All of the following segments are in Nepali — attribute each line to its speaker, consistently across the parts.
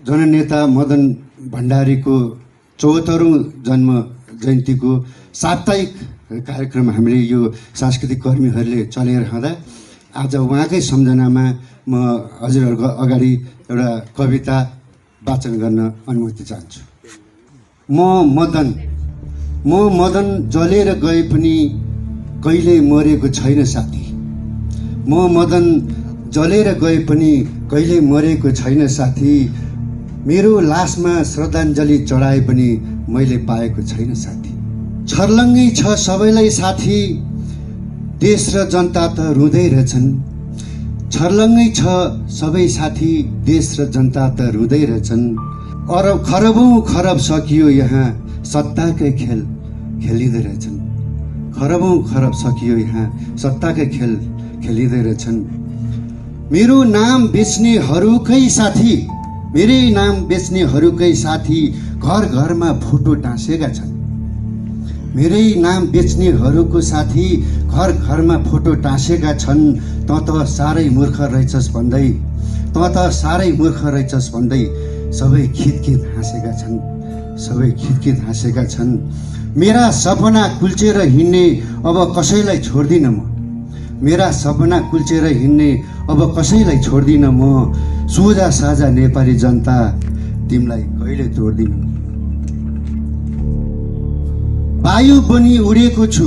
Speaker 1: जननेता मदन भण्डारीको 74औं जन्म जयन्तीको साप्ताहिक कार्यक्रम हामीले यो सांस्कृतिक कर्मीहरूले चलाइरहँदा आज उहाँकै सम्झनामा म हजुरहरूको अगाडि एउटा कविता वाचन गर्न अनुमति चाहन्छु। म मदन जलेर गए पनि कहिले मरेको छैन साथी। म मदन जलेर गए पनि कहिले मरेको छैन साथी। मेरो लासमा श्रद्धाञ्जली चढाए पनि मैले पाएको छैन साथी। छर्लङ्गै छ सबैलाई साथी, देश र जनता त रुँदै रहेछन्। छर्लङ्गै छ सबै साथी, देश र जनता त रुँदै रहेछन्। खरबौँ खरब सकियो यहाँ सत्ताकै खेल खेलिँदै रहेछन्। खरबौँ खरब सकियो यहाँ सत्ताकै खेल खेलिँदै रहेछन्। मेरो नाम बेच्नेहरूकै साथी, मेरै नाम बेच्नेहरूकै साथी घर घरमा फोटो टाँसेका छन्। मेरै नाम बेच्नेहरूको साथी घर घरमा फोटो टाँसेका छन्। त साह्रै मूर्ख रहेछस् भन्दै, त साह्रै मूर्ख रहेछस् भन्दै सबै खितखित हाँसेका छन्, सबै खितखित हाँसेका छन्। मेरा सपना कुल्चेर हिँड्ने अब कसैलाई छोड्दिनँ म। मेरा सपना कुल्चेर हिँड्ने अब कसैलाई छोड्दिनँ म। सोझा साझा नेपाली जनता तिमीलाई कहिले तोड्दिनँ। वायु पनि उडेको छु,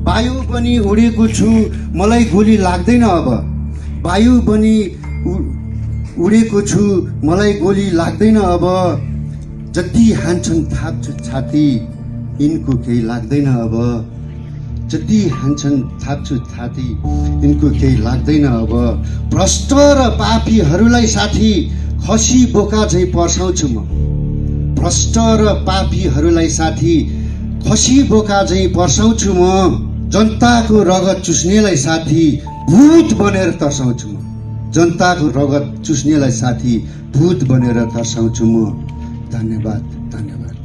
Speaker 1: वायु पनि उडेको छु, मलाई गोली लाग्दैन अब। वायु पनि उडेको छु, मलाई गोली लाग्दैन अब। जति हान्छन् थाप्छु छाती, यिनको केही लाग्दैन अब। जति हान्छन् थाप्छु छाती, यिनको केही लाग्दैन अब। भ्रष्ट र पापीहरूलाई साथी खसी बोका झैँ पर्साउँछु म। भ्रष्ट र पापीहरूलाई साथी खसी बोका झैँ पर्साउँछु म। जनताको रगत चुस्नेलाई साथी भूत बनेर तर्साउँछु म। जनताको रगत चुस्नेलाई साथी भूत बनेर तर्साउँछु म। धन्यवाद, धन्यवाद।